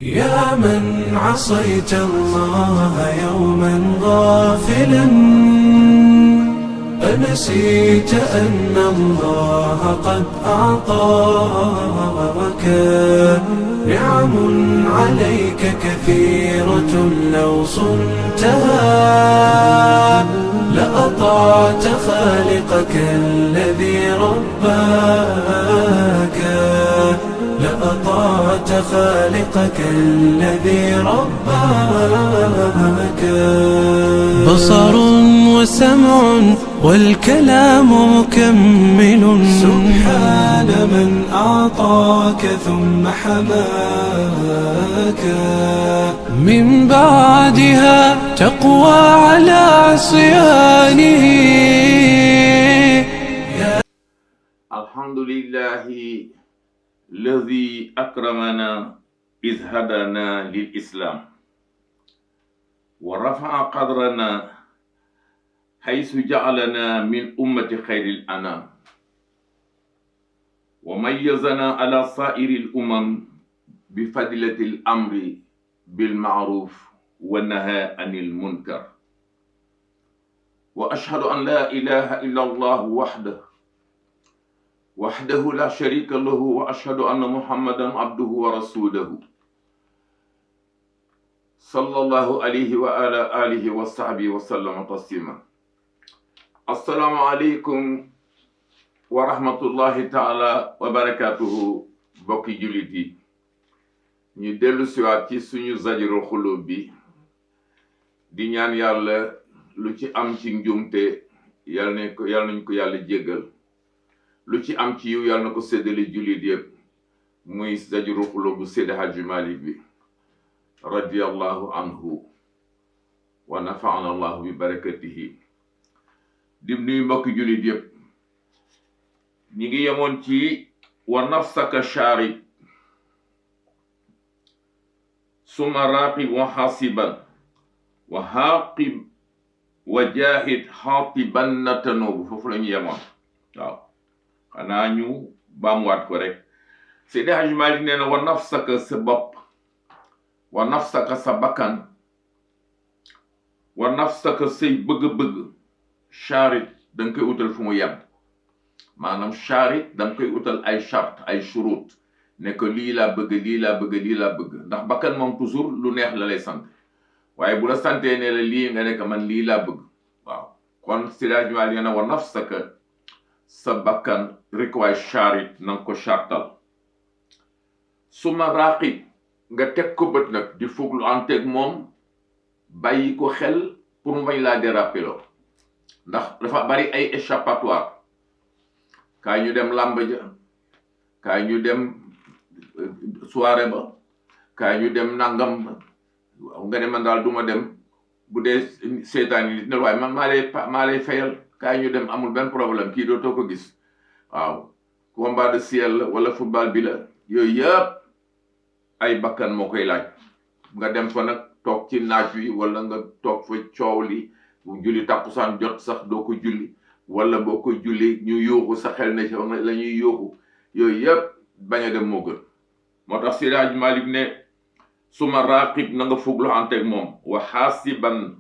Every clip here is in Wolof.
يا من عصيت الله يوما غافلا أنسيت أن الله قد أعطاك نعم عليك كثيرة لو صنتها لأطعت خالقك الذي رباك لأطعت خالقك الذي رباك بصر وسمع والكلام مكمل سبحان من أعطاك ثم حماك من بعدها تقوى على عصيانه الحمد لله الذي أكرمنا إذ هدانا للإسلام ورفع قدرنا حيث جعلنا من أمة خير الأنام وميزنا على سائر الأمم بفضيلة الأمر بالمعروف والنهي عن المنكر وأشهد أن لا إله إلا الله وحده لا شريك له وأشهد أن محمدا عبده ورسوله صلى الله عليه وعلى آله وصحبه وسلم تسليما السلام عليكم ورحمة الله تعالى وبركاته bokki jullit yi ñu dellu siwaat ci suñu Zajrul Xulub bi di ñaan yàlla lu ci am ci njuumte yàlla nañ ko yàlla jéggal lu ci am ci yiw yàlla na ko séddale jullit yëpp muy Zajrul Xulub bu Seydi Hadji Malick bi radiyallahu anhu wa nafa'ana allahu bi barakatihi di nuyu mbokki jullit yëpp ñi ngi yemoon ci wa nafsaka shaarib summa raqib wa hasiban wa haqib wa jahid hatiban na tanoobu foofu la ñu yemoon waaw xanaa ñu baamuwaat ko rek Seydi Hadji Malick nee na wa nafsaka sa bopp wa nafsaka sa bakkan wa nafsaka say bëgg-bëgg charit danga koy utal fu mu yem maanaam charit danga koy utal ay charte ay shurut ne ko lii laa bëgg lii laa bëgg lii laa bëgg ndax bakkan moom toujours lu neex la lay sant waaye bu la santee ne la lii nga nekk man lii laa bëgg waaw kon Seydi Hadji Malick nee na wa nafsaka sa bakkan rek waay charit nanga ko chartal suma raqib nga teg ko bët nag di fuglu anteeg moom bàyyi ko xel pour mu bañ laa déraper loo ndax dafa bari ay échappatoire kaay ñu dem làmb ja kaay ñu dem soirée ba kaay ñu dem nangam ba nga ne man daal duma dem bu dee seetaan yi ne waaye man maa lay fayal kaay ñu dem amul benn problème kii dootoo ko gis waaw combat de ciel la wala football bi la yooyu yëpp ay bakkan moo koy laaj nga dem fa nag toog ci naaj wi wala nga toog fa coow li bu julli takkusaan jot sax doo ko julli wala boo ko julli ñu yuuxu sa xel ne la ñuy yuuxu yooyu yëpp bañ a dem moo gën moo tax Seydi Hadji Malick ne suma raqib na nga fuglu anteeg moom wa xaasiban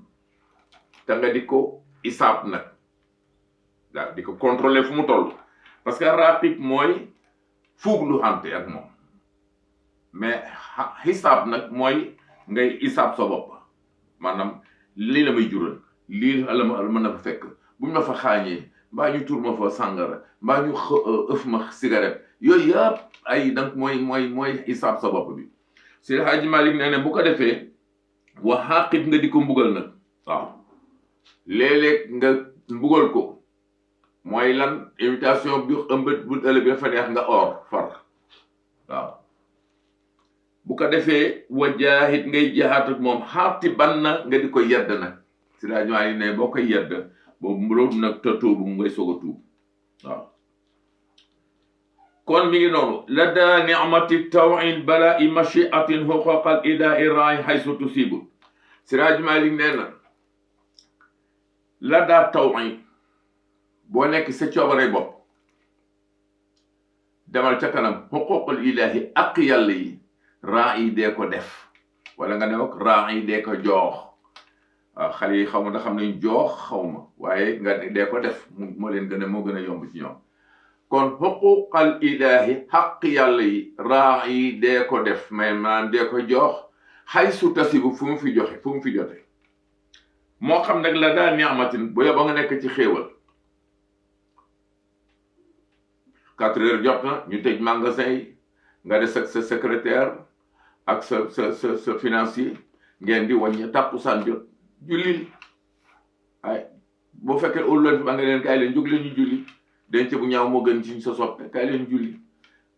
te nga di ko isaab nag waaw di ko contrôler fu mu toll parce que raqib mooy fuglu ante ak moom mais xisaab nag mooy ngay isaab sa bopp maanaam lii la may jural lii la mën na fa fekk buñ ma fa xaañee mbaa ñu tur ma fa sàngara mbaa ñu ëf ma cigarette yooyu yëpp ay donc mooy isaab sa bopp bi Seydi Hadji Malick nee ne bu ko defee wa xaqib nga di ko mbugal nag waaw léeg-léeg nga mbugal ko mooy lan invitation bi ëmbët bu ëllëg bi dafa neex nga or far waaw bu ko defee wa jaahit ngay jahaat ak moom xaati ban na nga di ko yedd nag si daa ñuwaay ne boo koy yedd boobu loolu nag te tuubu ngay soog a tuub waaw kon mi ngi noonu la daa ni'mati tawin bala i machiatin xuquqal ida i raay xaysu tusibu si daa Malick nee na la daa tawin boo nekk sa coobare bopp demal ca kanam xuququl ilahi ak yàlla yi ra'i dee ko def wala nga ne wak ra'i dee ko joox waaw xale yi xaw ma da xam nañ joox xaw ma waaye nga dee ko def moo leen gën a moo gën a yomb ci ñoom kon xuquqal ilahi xaq yàlla yi ra'i dee ko def mais maanaam dee ko joox xay su tasibu fu mu fi joxe fu mu fi jote moo xam nag la daa ni'matin bu yóbba nga nekk ci xéewal 4 heures jot na ñu tëj magasin yi nga des ak sa secrétaire ak sa financier ngeen di wàññi tàkkusaan jot jullil ay boo fekkee óolu leen fi ba nga leen kaay leen jóg leen ñu julli denc bu ñaaw moo gën ci sa soppe kaay leen julli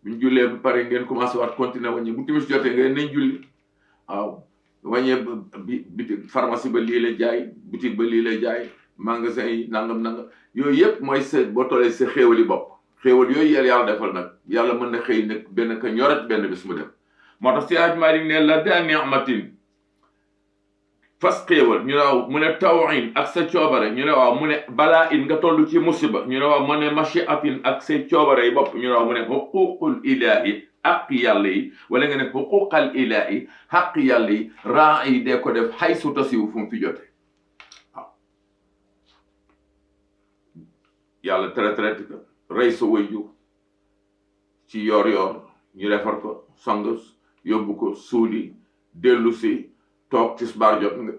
buñ jullee ba pare ngeen commencé waat continuer wàññi bu timis jotee ngeen nañ julli waaw wàññee biti pharmacie ba lii la jaay boutique ba lii la jaay magasin yi nangam yooyu yëpp mooy sa boo tollee sa xéewali bopp xéewal yooyu yàlla defal nag yàlla mën na xëy nag benn ka ñoret benn bis mu dem moo tax si Hajj Maalik ne la daa ni'matin fas xéewal ñu ne waaw mu ne tawin ak sa coobare ñu ne waaw mu ne balaa in nga toll ci musiba ñu ne waaw mu ne machiatin ak say coobare yi bopp ñu ne waaw mu ne xuququl ilahi xaq yàlla yi wala nga ne xuquqal ilahi xaq yàlla yi raa yi dee ko def xay su tasiwu fu mu fi jote waaw yàlla traité ko rey sa wayju ci yoor ñu defar ko sang yóbbu ko suuli dellu si toog tisbaar jot nga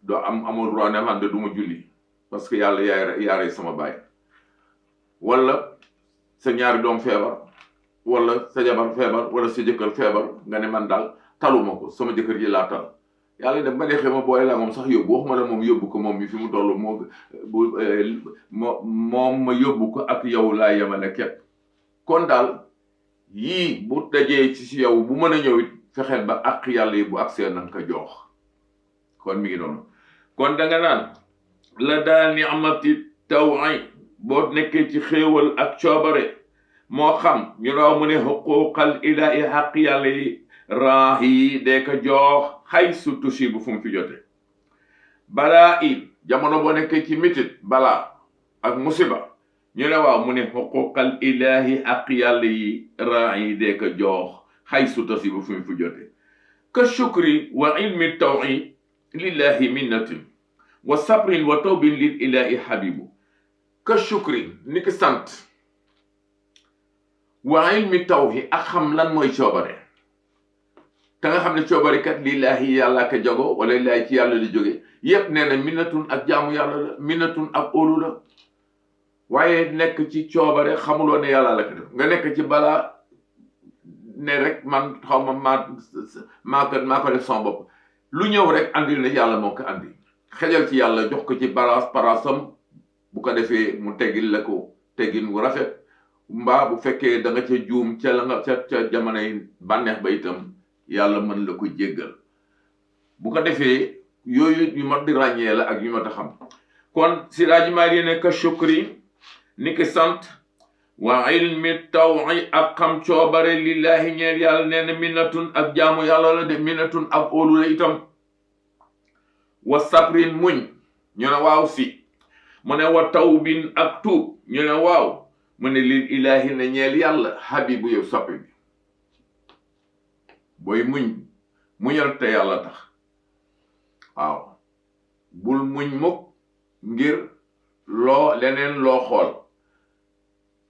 doo amul droit ne man de du ma julli parce que yàlla yaa rey sama baay wala sa ñaari doom feebar wala sa jabar feebar wala sa jëkkër feebar nga ne man daal taluma ko sama jëkkër ji laa tal yàlla dem ba neexee ma booy laa moom sax yóbbu waxuma la moom yóbbu ko moom mi fi mu toll moom ma yóbbu ko ak yow laa yemale képp kon daal yii bu dajee ci si yow bu mën a ñëw it fexeel ba ak yàlla yi bu agsee na nga ko joox kon mi ngi noonu kon da nga naan la daa ni'mati taw'i boo nekkee ci xéewal ak coobare moo xam ñu raw mu ne xuquqal ilahi xaq yàlla yi raahi dee ko joox xay su tusi bu fu mu fi jote balaa i jamono boo nekkee ci mitit balaa ak musiba ñu ne waaw mu ne xuquqal ilahi xaq yàlla yi raahi dee ko joox xay su tusi bu fu mu fi jote ka shukri wa ilmi taw'i lillahi minnatin wa sabrin wa tawbin lil ilahi habibu ka shukri ni ki sant wa ilmi tawhi ak xam lan mooy coobare te nga xam ne coobare kat lillahi yàlla ka jago wala lillahi ci yàlla li jóge yépp nee na minnatun ak jaamu yàlla la minnatun ak óolu la waaye nekk ci coobare xamuloo ne yàlla la ko def nga nekk ci balaa ne rek man xaw ma maa ko def son bopp lu ñëw rek andil ne yàlla moo ko andi xejal ci yàlla jox ko ci parasam bu ko defee mu teggil la ko teggin wu rafet mbaa bu fekkee da nga ca juum ca la nga ca jamonoy bànneex ba itam yàlla mën la ko jéggal bu ko defee yooyu yu mat di ràññee la ak yu mat a xam kon si Hajj Maalik ne ka shukri ni ki sant wa ilmi taw'i ak xam coobare lillahi ñeel yàlla nee na minnatun ak jaamu yàlla la de minnatun ak óolu la itam wa sabrin muñ ñu ne waaw si mu ne wa tawbin ak tuub ñu ne waaw mu ne lil ilahi ne ñeel yàlla habibu yow soppe bi booy muñal te yàlla tax waaw bul muñ mukk ngir leneen loo xool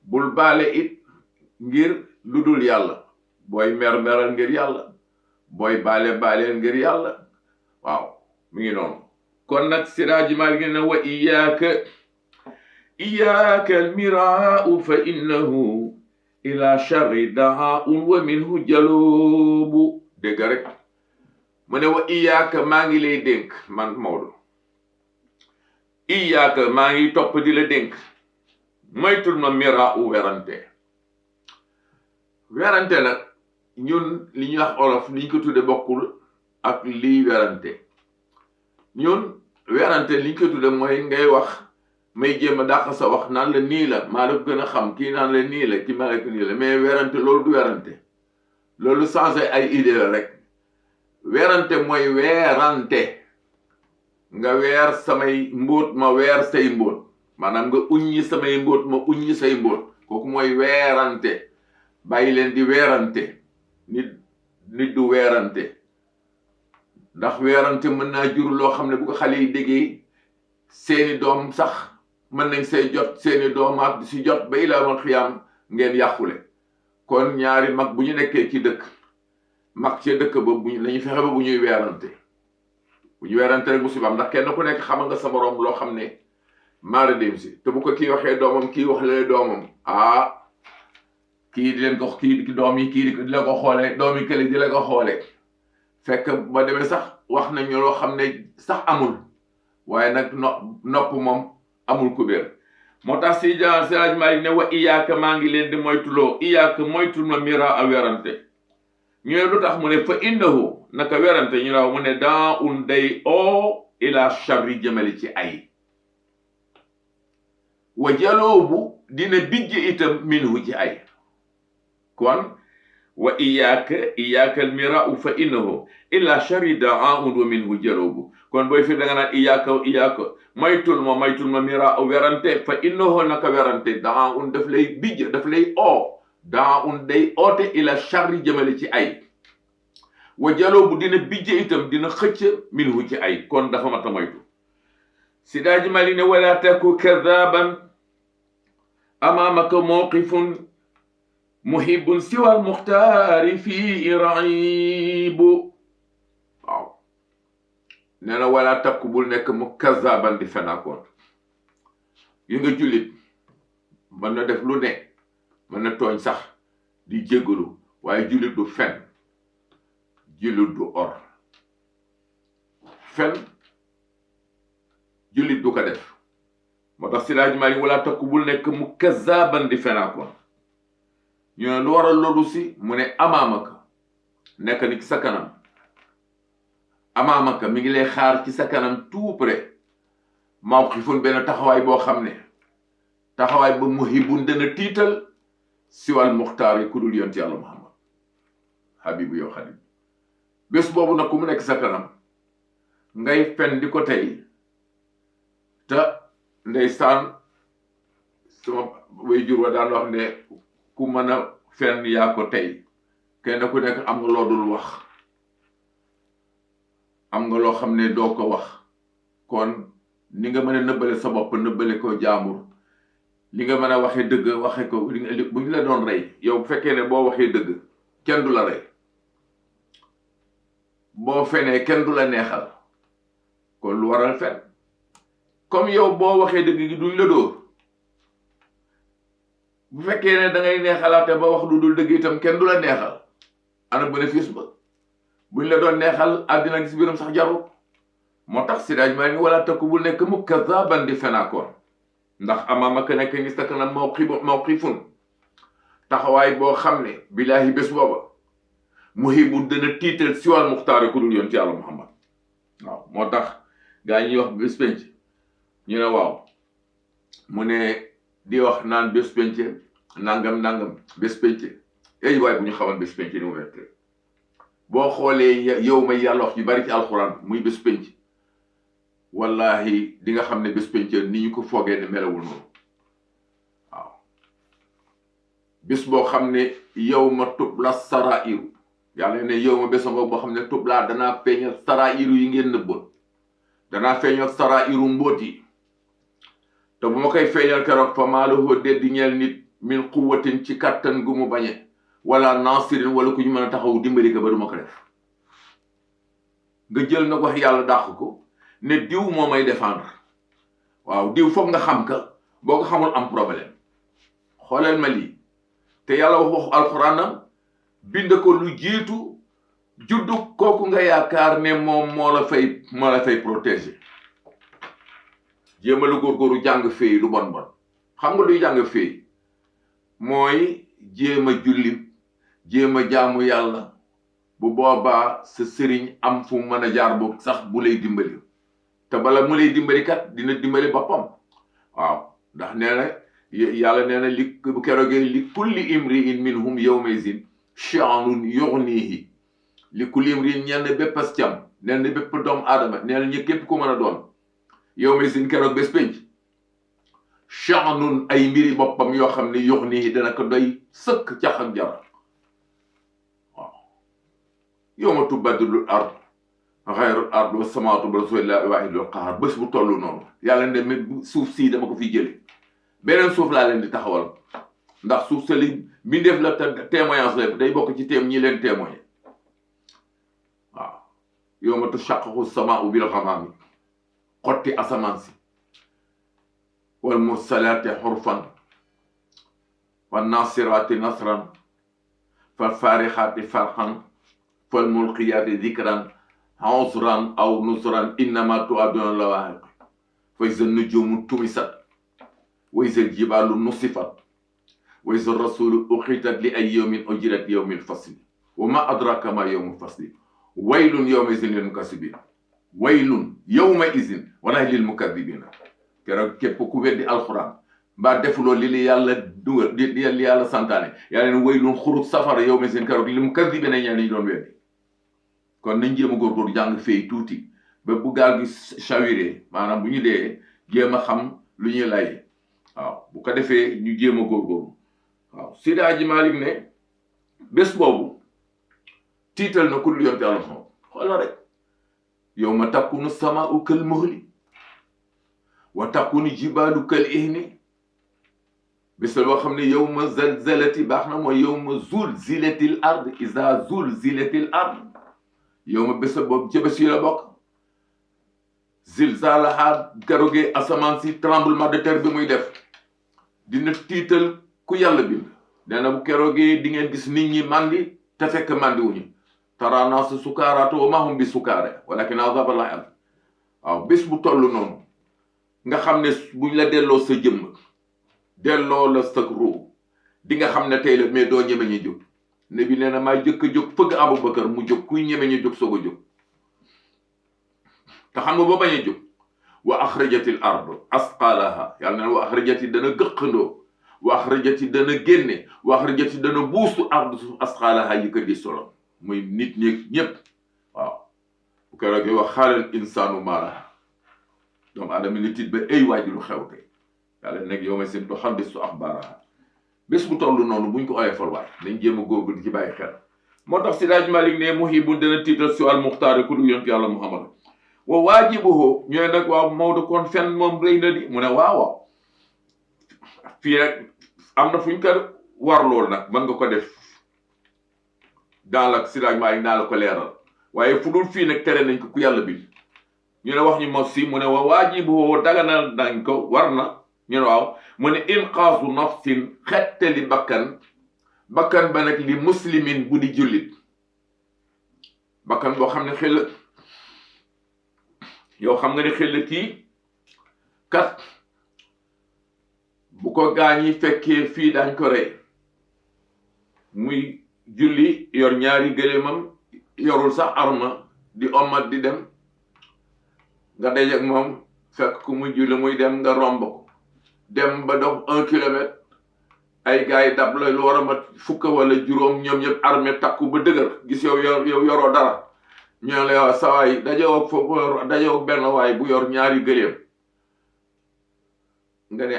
bul baale it ngir lu dul yàlla booy meral ngir yàlla booy baale ngir yàlla waaw mi ngi noonu kon nag si Hajj Maalik ne wa iyyaka almiraa'u fa innahu ila sharri daa'un wa minhu jalubu dégg rek mu ne wa iyyaka maa ngi lay dénk man Maodo iyyaka maa ngi topp di la dénk moytul ma miraa'u werante nag ñun li ñuy wax olof li ñu ko tudde bokkul ak lii werante ñun werante li ñu ko tudde mooy ngay wax may jéem a dàq sa wax naan la nii la maa la gën a xam kii naan la nii la kii maa la ko nii la mais werante loolu du werante loolu changé ay idée la rek werante mooy weerante nga weer samay mbóot ma weer say mbóot maanaam nga uññi samay mbóot ma uññi say mbóot kooku mooy weerante bàyyi leen di weerante nit nit du weerante ndax weerante mën naa jur loo xam ne bu ko xale yi déggee seeni doom sax mën nañ say jot seeni doomaat di si jot ba ilaa mal xiyaam ngeen yàqule kon ñaari mag bu ñu nekkee ci dëkk mag ci dëkk ba nañu fexe ba bu ñuy weerante rek musibaam ndax kenn ku nekk xamal nga sa moroom loo xam ne maara dem si te bu ko kii waxee doomam kii wax lee doomam kii di leen ko kii doom yi kii di la ko xoole doom yi kële di la ko xoole fekk ba demee sax wax nañu loo xam ne sax amul waaye nag nopp moom amul kubéer moo tax si Seydi Maalik ne wa iyaaka maa ngi leen di moytuloo iyaaka moytul ma mira a werante ñu ne lu tax mu ne fa innahu naka werante ñu ne mu ne daa un day ila charri jëmale ci ay wa jaloobu dina bijj itam minhu ci ay kon wa iyaaka al mirau fa innahu illa charri daa un wa minhu jaloobu kon booy fi da nga naan iyaaka maytul ma mira werante fa innahu naka werante daa un daf lay bijj daf lay daa un day oote ila charri jëmale ci ay wa jaloobu dina bijj itam dina xëcc minhu ci ay kon dafa mata moytu Seydi Hadji Malick ne wala taku kadaban amamaka mawqifun muhibbun siwa almuxtaari fii raibu waaw nee na wala takku bul nekk mu kazaban di fenaakoon yi nga jullit mën na def lu ne mën na tooñ sax di jégalu waaye jullit du fen jullit du or fen jullit du ko def moo tax Seydi Hadji Malick wala takku bul nekk mu kazaban di fenaakoon ñu ne lu waral loolu si mu ne amaamaka nekk ni ci sa kanam amaamaka mi ngi lay xaar ci sa kanam tout près mawqifun benn taxawaay boo xam ne taxawaay ba muhibun dana tiital siwal muxtaar yi ku dul yonent yàlla Muhammad habibu yow xadim bés boobu nag ku mu nekk sa kanam ngay fen di ko tey te ndeysaan sama way jur wa daan wax ne ku mën a fen yaa ko tey kenn ku nekk am nga loo dul wax am nga loo xam ne doo ko wax kon ni nga mën a nëbbale sa bopp nëbbale ko jaambur li nga mën a waxee dëgg waxe ko bu ñu la doon rey yow bu fekkee ne boo waxee dëgg kenn du la rey boo fenee kenn du la neexal kon lu waral fen comme yow boo waxee dëgg gi duñ la dóor bu fekkee ne da ngay neexalaate ba wax lu dul dëgg itam kenn du la neexal ana bénéfice ba buñ la doon neexal àddina gis biiram sax jarul moo tax Seydi Hadji Malick wala takku bul nekk mu kazaban di fenaakoon ndax amaamaka nekk ngi sa kanam mawqifun taxawaay boo xam ne billaahi bés booba muhibu dana tiital siwal muxtaar ku dul yoon ci yàlla Muhammad waaw moo tax gaa yi ñuy wax bés penc ñu ne waaw mu ne di wax naan bés penc nangam bés penc ey waaye bu ñu xamal bés penc ni mu wette boo xoolee yow may yàlla wax yu bari ci alxuraan muy bés penc wallahi di nga xam ne bés penc ni ñu ko foogee ne melawul noonu waaw bés boo xam ne yow ma tubla sarairu yàlla ne yow ma bésa boo xam ne tublaa danaa feeñal sarairu yi ngeen nëbboon danaa feeñal sarairu mbóot yi te bu ma koy feeñal keroog fa maaluhoo deddi ñeel nit min quwwatin ci kattan gu mu bañe wala nasirin wala ku ñu mën a taxaw dimbali ko ba du ma ko def nga jël na wax yàlla dàq ko ne diw moo may défendre waaw diw foog nga xam ka boo ko xamul am problème xooleel ma lii te yàlla waxu alxuraanam bind ko lu jiitu juddu kooku nga yaakaar ne moom moo la fay protéger jéem a lu góorgóoru jàng fee lu bon xam nga luy jàng fee mooy jéem a julli jéem a jaamu yàlla bu boobaa sa sëriñ am fu mën a jaar boog sax bu lay dimbali te bala mu lay dimbali kat dina dimbali boppam waaw ndax nee na yàlla nee na li bu keroogee li kulli imri'in minhum yawma'izin sha'nun yughnihi li kulli imri'in ñenn béppas cam nee na bépp doomu aadama nee na ñi képp ku mën a doon yawma'izin keroog bés penc sha'nun ay mbiri boppam yoo xam ne yughnihi dana ko doy sëkk cax ak jar waaw yawma tubaddalul ard xayrul ard wa samawaatu bi rasulillahi waahidul qahar bés bu toll noonu yàlla ne suuf sii dama ko fi jële beneen suuf laa leen di taxawal ndax suuf sa li mbindeef la témoignage la day bokk ci ñi leen témoigné waaw yawma tushaqqaqu samaa'u bil ghamaami xotti asamaan si wal mursalaati xurfan wan naasiraati nasran fal faarixaati farxan fal mulqiyaati dikran uzran aw nusran innama tu'aduna la waahiq fa iza nujumu tumisat wa iza ljibaalu nusifat wa iza rasulu uqitat li ay yawmin ujirat yawmil fasli wa ma adraka ma yawmul fasli waylun yawma izin lil mukazzibin waylun yawma izin wala lil mukazzibin keroog képp ku weddi alxuraan mbaa defuloo li yàlla dugal li yàlla santaane yàlla ne waylun xurut safara yawma izin keroog lil mukazzibin ñaan ñu doon weddi kon nañ jéem a góorgóorlu jàng fay tuuti ba bu gaal gi chawiré maanaam bu ñu dee jéem a xam lu ñuy lay waaw bu ko defee ñu jéem a góorgóorlu waaw Seydi Hadji Malick ne bés boobu tiital na ku lu yonte Yàlla moom xoolal rek yawma takunu samaa'u kal muhli wa takunu jibaalu kal ihni bés la boo xam ne yawma zalzalati baax na mooy yawma zulzilatil ard iza zulzilatil ard yawma bés la boobu ci bés yi la bokk zilzalaha garogee asamaan si tremblement de terre bi muy def dina tiital ku yàlla bind nee na bu keroogee di ngeen gis nit ñi mandi te fekk mandi wuñu tara naasa sukaara wa maa hum bi sukaara walakin azaballahi al waaw bés bu toll noonu nga xam ne buñ la delloo sa jëmm delloo la sa ruu di nga xam ne tey la mais doo ñeme ñu jóg ne bi nee na maa jëkk a jóg fëgg Abubakar mu jóg kuy ñeme ñu jóg soog a jóg te xam nga ba bañ a jóg wa axrajatil ard asqalaha yàlla ne wa axrajati dana gëqandoo wa axrajati dana génne wa axrajati dana buustu ard suuf asqalaha yi ko di solo muy nit ñi ñëpp waaw bu ko rek wax xaalal insaanu maalaha doomu aadama ni tiit ba ay waaji lu xew tey yàlla nekk yow ma seen tuhaddisu axbaaraha bés bu toll noonu buñ ko oyofal waay nañ jéem a góorgóorlu di ci bàyyi xel moo tax Seydi Hadji Malick ne muhibun dana tiital si al muxtaari ku du yonent yàlla Muhammad wa waajibuhu ñooy nag waaw Maodo kon fen moom rëy na di mu ne waaw fii rek am na fu ñu ko war lool nag mën nga ko def dans la Seydi Hadji Malick naa la ko leeral waaye fu dul fii nag tere nañ ko ku yàlla bi ñu ne wax ñu mos si mu ne wa waajibuhu daganal nañ ko war na ñu ne waaw mu ne inqaasu nafsin xettali bakkan ba nag li muslimin bu di jullit bakkan boo xam ne xel yow xam nga ne xel kii kat bu ko gaañi fekkee fii dañ ko rey muy julli yor ñaari gëléemam yorul sax arma di omat di dem nga daje ak moom fekk ku muy julli muy dem nga romb ko dem ba dox 1 kilomètre ay gars yi dab la lu war a mat fukk wala juróom ñoom ñëpp armée takku ba dëgër gis yow yoroo dara ñoo la yow sawaay dajewoog benn waay bu yor ñaari gëléem nga ne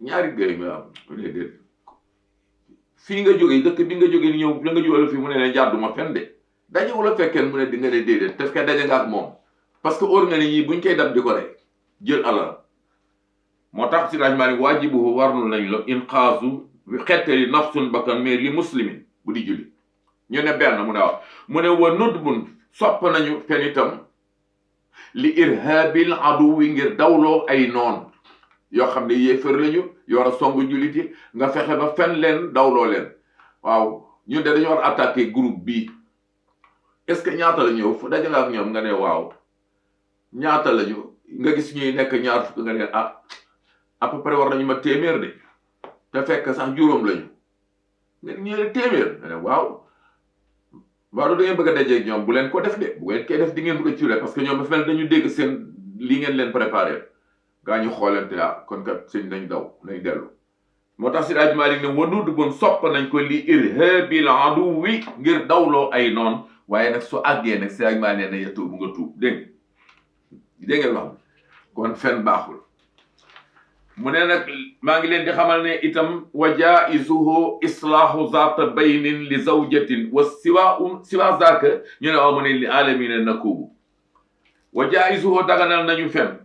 ñaari gëléem yoo am déedéet fii nga jógee dëkk bi nga jógee ni ñëw la nga jógee fii mu ne jàdduma fen de dajewu la fekkeen mu ne di nga ne déedéet te fekk daje nga ak moom parce que organise yi buñ koy dab di ko rek jël alal moo tax Seydi Hadji Malick waajibu warnu nañ la inqaasu xettali nafsun bakkan mais li muslimin bu di julli ñu ne benn mu ne waaw mu ne wa nudbun sopp nañu fen itam li irhabil aduwi ngir dawloo ay noon yoo xam ne yéefar lañu yor a songu jullit yi nga fexe ba fen leen dawloo leen waaw ñun de dañu war a attaquer groupe bii est-ce que ñaata la ñëw fu daje nga ak ñoom nga ne waaw ñaata lañu nga gis ñuy nekk ñaar fukk nga ne à peu près war nañu ma téeméer de te fekk sax juróom lañu nga ñu ne téeméer nga ne waaw da ngeen bëgg a dajeeg ñoom bu leen ko def de bu ngeen koy def di ngeen bëgg a ciwle parce que ñoom dafa mel dañu dégg seen li ngeen leen préparé gaa ñu xoolante kon kat sëñ nañ daw nañ dellu moo tax Seydi Hadji Malick ne wanuud bon sopp nañ ko li irhabil aduwi ngir dawloo ay noon waaye nag su àggee nag Seydi Hadji Malick ne ya tuub nga tuub dégg ngeen wax kon fen baaxul mu ne nag maa ngi leen di xamal ne itam wa jaizuhu islaahu zaata baynin li zawjatin wa siwa zaaka ñu ne waaw mu ne li alamina nakubu wa jaizuhu daganal nañu fen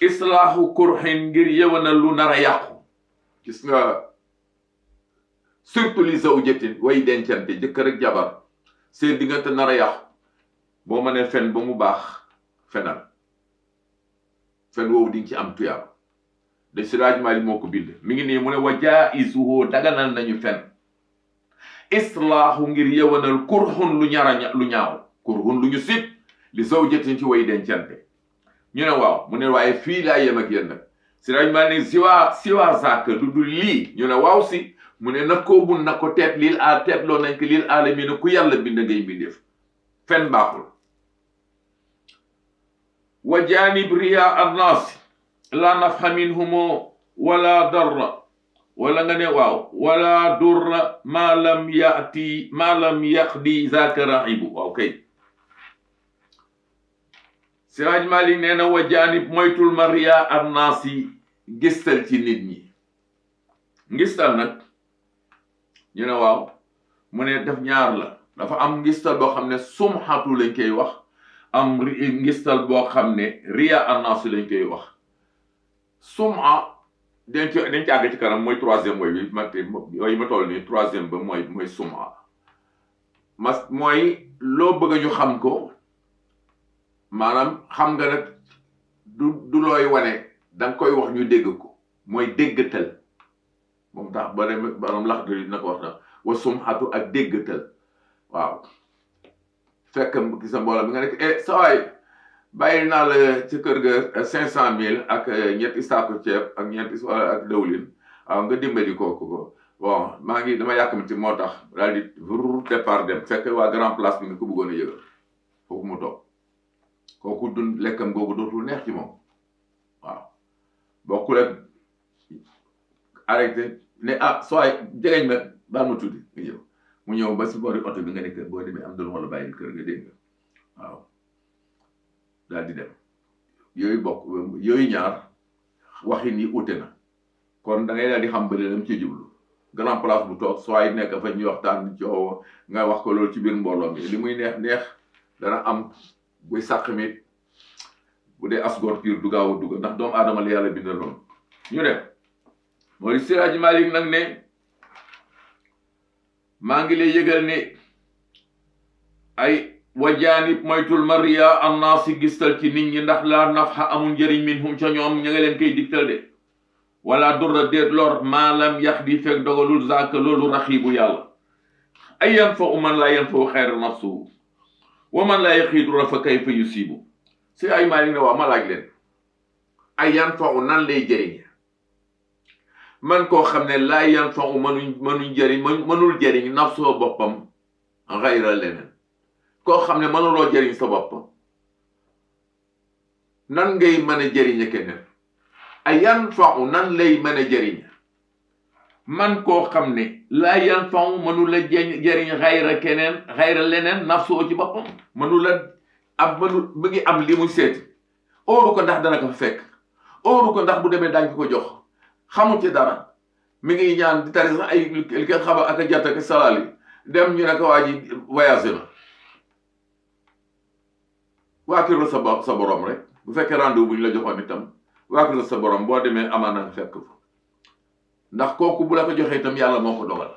islaahu kurhin ngir yewanal lu nar a yàqu gis nga surtout li zawjatin way dencante jëkkër ak jabar seen diggante nar a yàqu boo mënee fen ba mu baax fenal fen woowu di nga ci am tuyaab de Siraaj Maalik moo ko bind mi ngi nii mu ne wa jaizuhu daganal nañu fen islaahu ngir yewanal kurhun lu ñaaw kurhun lu ñu sib li zawjatin ci way dencante ñu ne waaw mu ne waaye fii laa yem ak yéen nag Siraaj Maalik ne siwa zaaka lu dul lii ñu ne waaw si mu ne nag koo bun na ko teet teetloo nañ ko lil aalamiina ku yàlla bind ngay bindeef fen baaxul wa janib riya annaasi la nafha minhumo wala darra wala nga ne waaw wala durra ma lam yaqdi zaaka rahibu waaw kay Siraaj Maalik nee na wa janib moytul ma riya annaasi gistal ci nit ñi ngistal nag ñu ne waaw mu ne def ñaar la dafa am ngistal boo xam ne sumxatu lañ koy wax am ngistal boo xam ne riya annaasi lañ koy wax sum'a dañ ci àgg ci kanam mooy troisième mooy bi ma toll nii troisième ba mooy sum'a mooy loo bëgg ñu xam ko maanaam xam nga nag du looy wane da nga koy wax ñu dégg ko mooy déggtal moom tax ba dem baram lax dali na ko wax na wa sum'atu ak déggtal waaw fekk ki sa mbooloo bi nga nekk sawaay bàyyi naa la ci kër ga 500,000 ak ñetti saako ceeb ak ñetti ak dawlin waaw nga dimbali kooku ko bon maa ngi dama yàkkamti moo tax daal di départ dem fekk waa grand place bi nga ko bëggoon a yëgal foofu mu toog kooku dund lekkam googu dootul neex ci moom waaw bokkul ak arrêté ne sawaay jegeñ ma baal ma tuddi nga ñëw mu ñëw ba si boori oto bi nga nekk boo demee am doon wala bàyyi kër nga dégg nga waaw daal di dem yooyu ñaar waxin yi ute na kon da ngay daal di xam bëri lam ci jublu grand place bu toog soo nekk fa ñuy waxtaan coow nga wax ko loolu ci biir mbooloo mi li muy neex dana am buy sàq mi bu dee asgoor piir du gaaw a dugg ndax doomu aadama la yàlla bindal loolu ñu dem mooy Siraaj Maalik nag ne maa ngi lay yëgal ne ay wajaanib moytul ma riya annaasi gistal ci nit ñi ndax laa nafxa amul njëriñ minhum ca ñoom ña nga leen koy digtal de wala durra déet lor maalam yax di fekk dogalul zaaka loolu raxiibu yàlla ay yan fa u man laa yan fa u xayra nafsuhu wa man laa yaxiidura fa kayfa yusibu si ay Maalik ne waaw ma laaj leen ay yan fa u nan lay jëriñ man koo xam ne laa yan fa u mënul jëriñ nafsoo boppam xayra leneen koo xam ne mënuloo jëriñ sa bopp nan ngay mën a jëriñe keneen ay yan fa u nan lay mën a jëriñ man koo xam ne laa yan fa u mënula jëriñ xayra keneen xayra leneen nafsoo ci boppam mënula mu ngi am li muy seeti óoru ko ndax dana ko fa fekk óoru ko ndax bu demee daañ ko jox xamul ci dara mi ngi ñaan di tari sax ay li ko xaba ak a jatt ak salaali dem ñu ne ko waa ji voyagé na waa kër la sa borom rek bu fekkee rendez-vous bu ñu la joxoon itam waa kër la sa borom boo demee amaana nga fekk fa ndax kooku bu la ko joxee itam yàlla moo ko dogal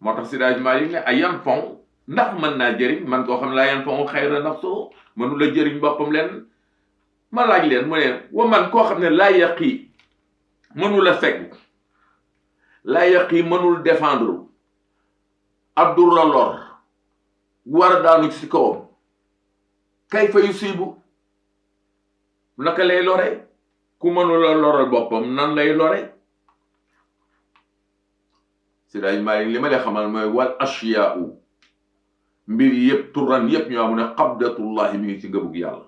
moo tax Siraaj Maalik ne ay yan fon ndax mën naa jëriñ man koo xam ne laa yan fon xayra nafsu mënu la jëriñ boppam leen ma laaj leen mu ne wa man koo xam ne laa yaqi mënu la fekk laa yaqi mënul défendre abdur la lor war a daanu ci kawam kayfa yusibu naka lay lore ku mënula loral boppam nan lay lore Siraaj Maalik li ma lay xamal mooy wal ashiyaa'u mbir yëpp turan yëpp ñoo amu ne qabdatullahi mi ngi ci ngëbug yàlla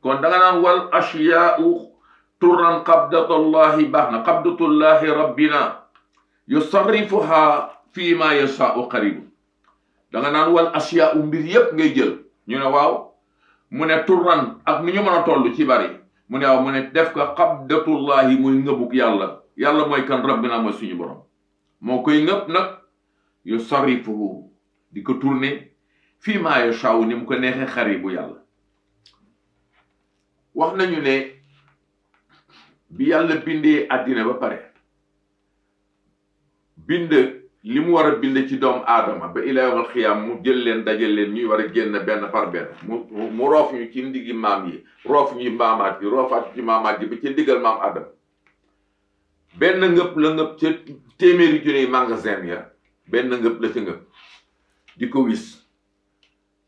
kon da nga naan wal ashiyaa'u turan qabdatullahi baax na qabdatullahi rabbina yusarrifuha fii ma yashaa'u qaribu da nga naan wal ashiyaa'u mbir yëpp ngay jël ñu ne waaw mu ne turan ak nu ñu mën a toll ci bari mu ne waaw mu ne def ko qabdatullahi muy ngëbuk yàlla. yàlla mooy kan? rabbina mooy suñu borom. moo koy ngëb nag yu sarifuhu di ko tourner fii maa yashaaw ni mu ko neexee xaribu yàlla. wax nañu ne bi yàlla bindee àddina ba pare bind li mu war a bind ci doomu aadama ba ila yawmal xiyaam mu jël leen dajal leen ñuy war a génn benn par benn mu roof ñu ci ndiggi maam yi roof ñu maamaat yi roofaat ci maamaat yi ba ci ndiggal maam Adam benn ngëpp la ngëpp ca téeméeri junni magasin ya benn ngëpp la ci ngëpp di ko wis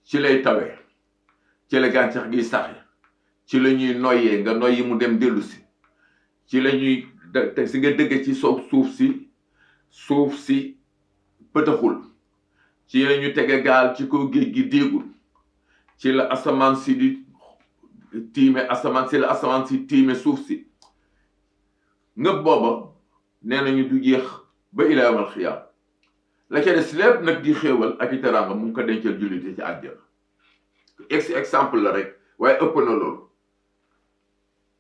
ci lay tawee ci la gàncax giy saxe ci la ñuy noyyee nga noyyi mu dem dellu si ci la ñuy te si nga dëgg ci suuf si pëtaxul ci la ñu tege gaal ci kaw géej gi déegul ci la asamaan si di tiime asamaan si la asamaan si tiime suuf si ngëp booba nee nañu du jeex ba ila yawmal xiyaam la ca des lépp nag di xéewal ak i teraanga mu ngi ko dencal jullite ci àjjana. exemple la rek waaye ëpp na loolu.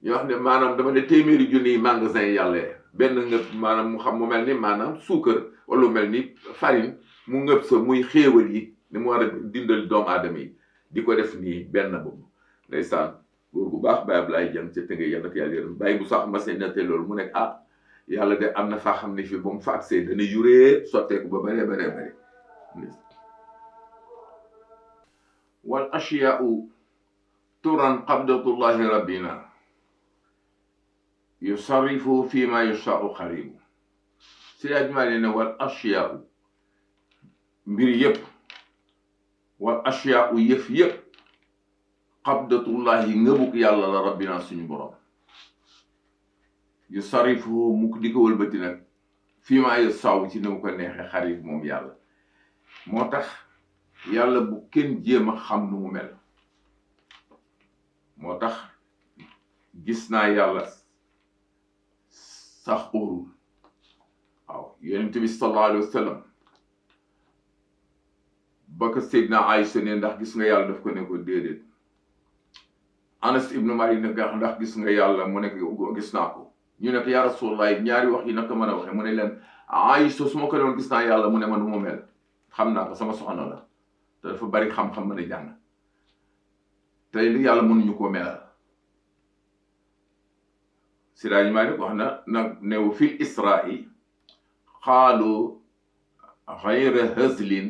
ñu wax ne maanaam dama ne téeméeri junniy magasin yàlla benn ngëp maanaam mu xam mu mel ni maanaam suukar wala mu mel ni farine mu ngëp sa muy xéewal yi ni mu war a dindal doomu aadama yi di ko def nii benn boobu. ndeysaan góor bu baax Baye Ablaye Dieng ca tënge yàlla ko yàlla yërëm bàyyi bu sax ma seen nette loolu mu nekk yàlla de am na faa xam ne fii ba mu fa agsee dana yuree sotteeku ba bare wal ashiyaau turan qabdatullahi rabbina yusarrifu fi ma yashaau xaribu si ajmaali ne wal ashiyaau mbir yëpp wal ashiyaau yëf yëpp qabdatullahi ngëbuk yàlla la rabbina suñu borom yusarrifu mu di ko wëlbati nag fi ma yashaau ci ni mu ko neexee xarib moom yàlla. moo tax yàlla bu kenn jéem a xam nu mu mel. moo tax gis naa yàlla sax óorul waaw yonent bi sallallahu alayhi wa sallam ba ko Seydina Aïcha ne ndax gis nga yàlla daf ko ne ko déedéet. Anas ibnu Malik ne ndax gis nga yàlla mu ne ko gis naa ko ñu ne ko yaa Rasulallah ñaari wax yi naka mën a waxee mu ne leen Aïcha su ma ko doon gis naa yàlla mu ne ma nu mu mel xam naa ko sama soxna la te dafa bari xam-xam mën a jàng te yàlla mënuñu koo melal. Siraaji Maalik wax na nag new fil isra'i xaalu xayra hazlin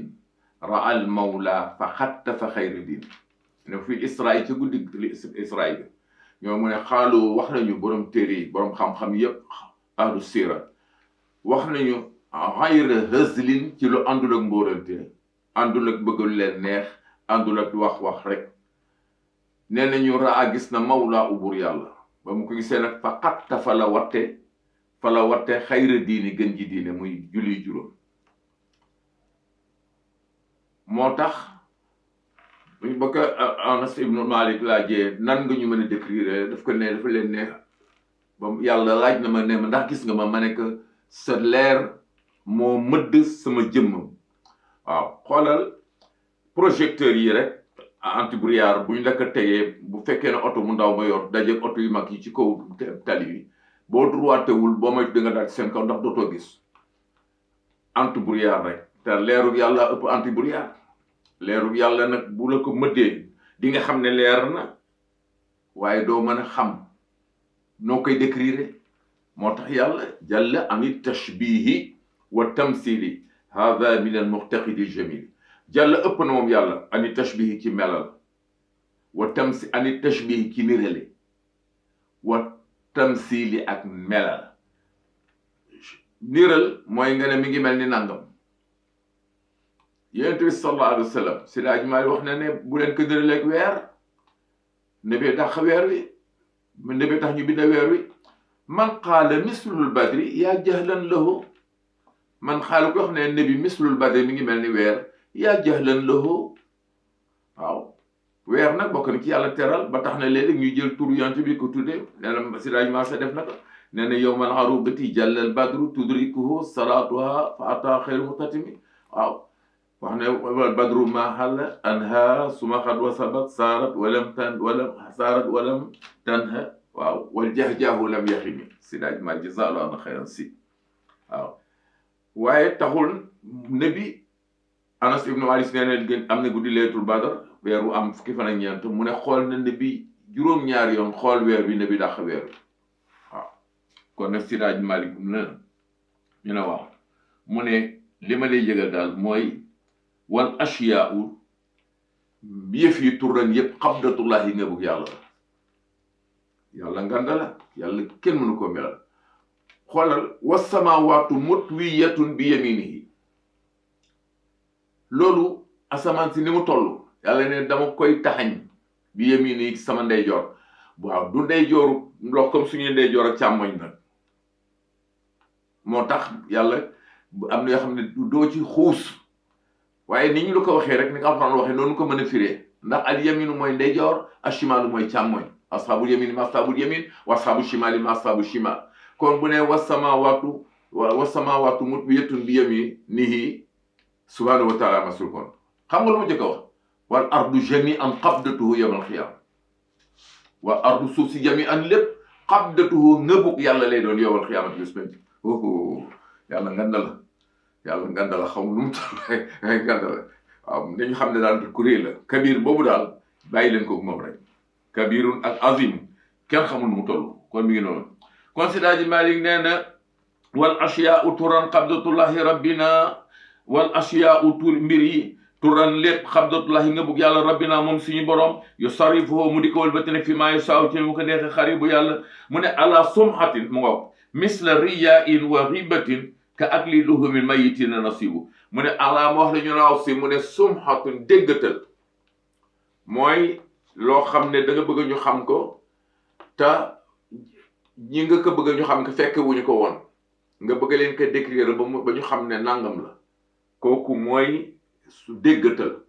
ra'al mawla fa xatta fa xayra din new fil isra'i ci guddi isra'i bi ñoo mu ne xaalu wax nañu borom téere yi borom xam-xam yépp ahlu sira wax nañu xayra hazlin ci lu àndul ak mbóorante àndul ak bëggul leen neex àndul ak wax rek nee nañu raa gis na mawla ubur yàlla ba mu ko gisee nag fa xatta fa la watte xayra diini gën ji diine muy julli juróom. moo tax buñ bëgg Anas ibnu Malik laajee nan nga ñu mën a décrire daf ko ne dafa leen ne ba yàlla laaj na ma ne ma ndax gis nga ma ne que sa leer moo mëdd sama jëmm. waaw xoolal projecteur yi rek anti-brouillard buñ la ko tegee bu fekkee ne oto mu ndaw ma yor dajeeg oto yu mag yi ci kaw tali bi boo droitewul boo may da nga daal seen kaw ndax dootoo gis anti-brouillard rek te leerug yàlla ëpp anti-brouillard. leerug yàlla nag bu la ko mëddee di nga xam ne leer na waaye doo mën a xam noo koy décrire. moo tax yàlla jalla ani tashbihi wa tamsili hada min al muxtaqidi jamil. jàlla ëpp na moom yàlla ani tashbihi ci melal wa tamsi ani tashbihi ci nirale wa tamsili ak melal. niral mooy nga ne mi ngi mel ni nangam. yonent bi sallallahu alayhi wa sallam Seydi Hadji Malick wax na ne bu leen ko niraleeg weer nebee tax weer wi nebee tax ñu bind weer wi. man qaala mislul badri yaa jahlan lahu man xaala ko wax ne nebi mislul badri mi ngi mel ni weer yaa jahlan lahu. waaw weer nag bokk na ci yàlla teral ba tax na léeg-léeg ñuy jël tur yonent bi ko tuddee nee na Seydi Hadji Malick def na ko nee na yawmal arubati jallal badru tudrikuhu salatuha fa ata xayru mutatimi. waaw wax ne wal badru ma halla anha suma xad wasabat saarat walam tanha waaw wal jahjaahu lam yaximi Seydi Hadji Malick jazaahu xayran si waaw waaye taxul nabi Anas ibnu Malik nee na gën am na guddi leetul badar weeru am fukki fan ak ñeent mu ne xool na nabi juróom-ñaari yoon xool weer bi nabi dàq weer bi waaw kon nag Seydi Hadji Malick ñu ne waaw mu ne li ma lay yëgal daal mooy wal ashiyaau yëf yi turan yëpp xabdatullahi nga bugg yàlla yàlla nganda la yàlla kenn mënu ko melal xoolal wasamawaatu mutwiyatun bi yaminihi loolu asamaan si ni mu toll yàlla ne dama koy taxañ bi yaminihi sama ndeyjoor waaw du ndeyjooru ndox comme suñu ndeyjoor ak càmmoñ nag moo tax yàlla am na yoo xam ne doo ci xuus waaye ni ñu la ko waxee rek ni nga Alxuraan waxee noonu ko mën a firee ndax al yaminu mooy ndeyjoor ashimaalu mooy càmmoñ ashaabul yamin ma ashaabul yamin wa ashaabu shimaali ma ashaabu shimaal kon bu ne wasamawaatu mutwiyatun bi yaminihi subhaanahu wa taala masul kon xam nga lu ma jëkk a wax wal ardu jami'an qabdatuhu yawmal qiyaama wal ardu suuf si jami'an lépp qabdatuhu ngëbug yàlla lay doon yawmal qiyaamati bis penc yàlla nganda la yàlla nganda la xam lu mu toll nganda la waaw dañu xam ne daal kuréel la kabir boobu daal bàyyi leen ko moom rek kabirun ak azim kenn xamul nu mu toll kon mi ngi noonu kon Seydi Hadji Malick nee na wal ashiyaau turan qabdatullahi rabbina wal ashiyaau tur mbir yi turan lépp xabdatullahi nga bugg yàlla rabbina moom suñu borom yu sarifuhu mu di ko wëlbati ne fi maa yu saaw ci mu ko neexee xaribu yàlla mu ne ala sumhatin mu ngoog misla riyain wa ribatin ka akli luhumin mayitina nasibu mu ne ala ma wax la ñu naaw si mu ne sumhatun déggatal mooy loo xam ne da nga bëgg ñu xam ko te ñi nga ko bëgg ñu xam ko fekk wuñu ko woon nga bëgg leen ko décrire ba ñu xam ne nangam la kooku mooy su déggatal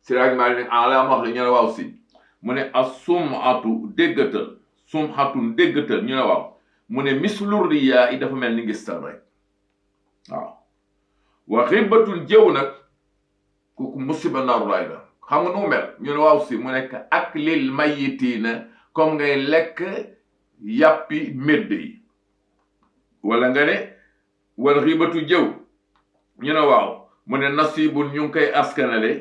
Seydi Maalik ne ala ma wax la ñu ne waaw si mu ne as-sum'atu déggatal sum'atun déggatal ñu ne waaw mu ne mislu riyaa yi dafa mel ni ngistal rek waaw wa xibatun jëw nag kooku musiba naaru laay la xam nga nu mu mel ñu ne waaw si mu nekk ak lil mayitiina comme ngay lekk yàppi médd yi wala nga ne wal xibatu jëw ñu ne waaw mu ne nasibun ñu ngi koy askanale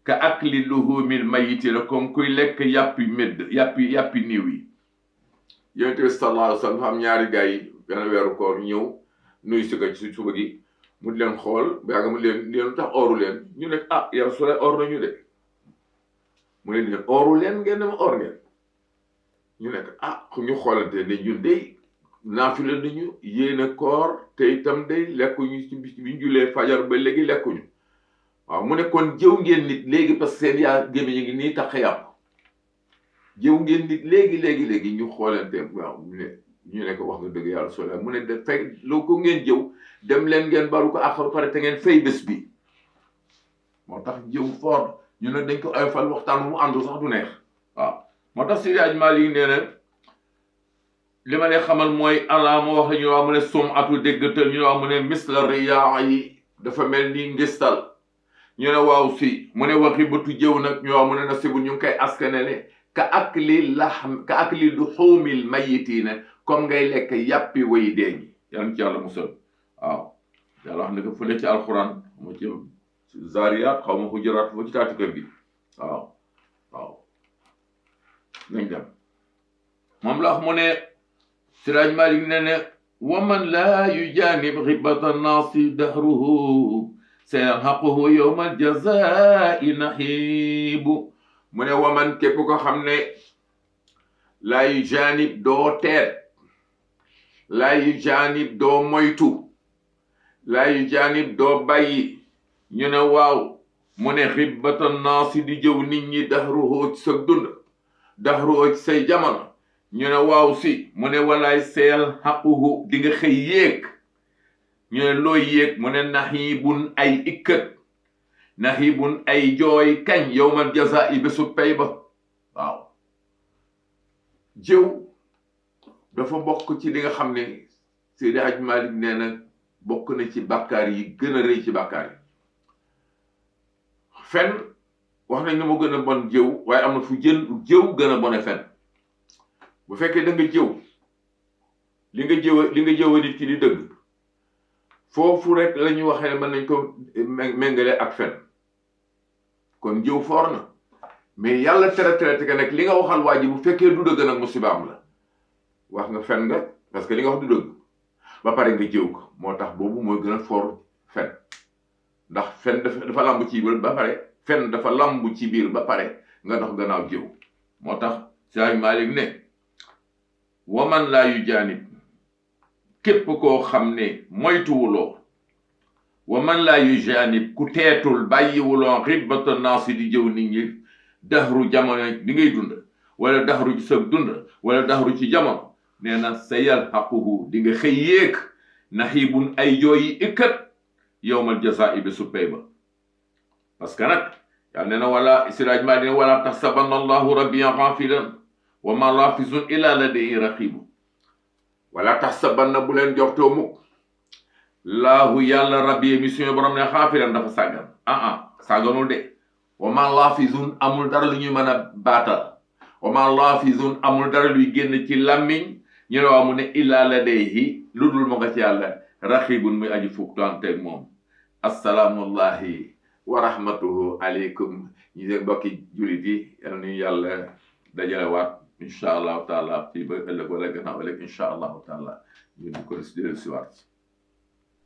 ka ak li luhumil mayitiina comme kuy lekk yàppi médd yàppi niiw yi yonent bi sallallahu alayhi wa sallam am ñaari gars yi benn weeru koor ñëw nuyu si ko ci suba gi mu di leen xool ba nga mu leen tax ooru leen ñu nekk ah yow su or nañu de mu ne leen ooru leen ngeen dama or ngeen ñu nekk ah ñu xoolante ne ñun day naafila nañu yéene koor te itam day lekkuñu ci bi ñu julee fajar ba léegi lekkuñu waaw mu ne kon jëw ngeen nit léegi parce que seen yaa gémmiñ ñu ngi nii tax yàpp jëw ngeen nit léegi ñu xoolante waaw ñu ne ko wax nga dëgg yàlla soo mu ne de fekk loo ko ngeen jëw dem leen ngeen balu ko àqal pare te ngeen fay bés bi moo tax jëw fort ñu ne dañ ko ay fal waxtaan mu àndu sax du neex waaw moo tax Seydi Hadji Malick nee na li ma lay xamal mooy allah moo wax la ñu wax mu ne sum atu déggatal ñu wax mu ne misla riyaa yi dafa mel ni ngistal ñu ne waaw si mu ne waxi bëtu jëw nag ñu wax mu ne na sibu ñu ngi koy askanele ka akli luhumil mayitiina comme ngay lekk yàppi way deeñ yàlla ci yàlla musal waaw yàlla wax ne ko fële ci alxuraan moo ci zaariyaat xaw ma xujuraat foo ci taati kër gi waaw nañ dem moom la wax mu ne Seydi Hadji Malick ne ne wa man laa yujaanib xibata naasi dahruhu sayalhaquhu yawma aljazaa'i nahiibu mu ne waman képp ko xam ne laa yujaanib doo teet laa yujaanib doo moytu laa yujaanib doo bàyyi ñu ne waaw mu ne xibata naasi di jëw nit ñi dahruhu ci sa dund dahruhu ci say jamono ñu ne waaw si mu ne walaay seel xaquhu di nga xëy yéeg ñu ne looy yéeg mu ne naxiibun ay ikkat naxiibun ay jooy kañ yawmal jazaa i bésu pay ba waaw jëw dafa bokk ci li nga xam ne Seydi Hadji Malick nee na bokk na ci bàkkaar yi gën a rëy ci bàkkaar yi fen wax nañ ne moo gën a bon jëw waaye am na fu jëw gën a bone fen bu fekkee da nga jëw li nga jëw nit ki di dëgg foofu rek la ñuy waxee mën nañ ko méngale ak fen kon jëw foor na mais yàlla tere que nag li nga waxal waa ji bu fekkee du dëgg nag musibaam la wax nga fen nga parce que li nga wax du dëgg ba pare nga jëw ko moo tax boobu mooy gën a foor fen ndax fen dafa lamb ci biir ba pare fen dafa lamb ci biir ba pare nga dox gannaaw jëw moo tax Sëriñ Maalik ne waman laa yu jaanib képp koo xam ne moytuwuloo waman laa yu jaanib ku teetul bàyyiwuloo ribbata naasi di jëw nit ñi daxru jamono bi ngay dund wala daxru ci sa dund wala daxru ci jamono nee na sa yalhaquhu di nga xëy yéeg naxiibun ay jooyi ikkat yowmal jazaa'i bi su pay ba parce que nag yàlla nee na wala Sëriñ Maalik ne wala taxsabanna allahu rabbiyan gaafilan wa ma lafizun illa ladayhi raqibu wala taxsabanna bu leen jortoo mukk laahu yàlla rabbi émission borom ne xaafilan dafa sàggan sàgganul de wa ma lafizun amul dara lu ñuy mën a baatal wa ma lafizun amul dara luy génn ci làmmiñ ñu ne waa mu ne illa ladayhi lu dul mu nga ci yàlla raqibun muy aji fuktanteeg moom assalaamullahi wa rahmatuhu aleykum ñi dee mbokki julit yi yal nañu yàlla dajalewaat incha allahu taala fii ba ëllëg wala gannaaw ëllëg incha allahu taala ñu di ko dellu si waat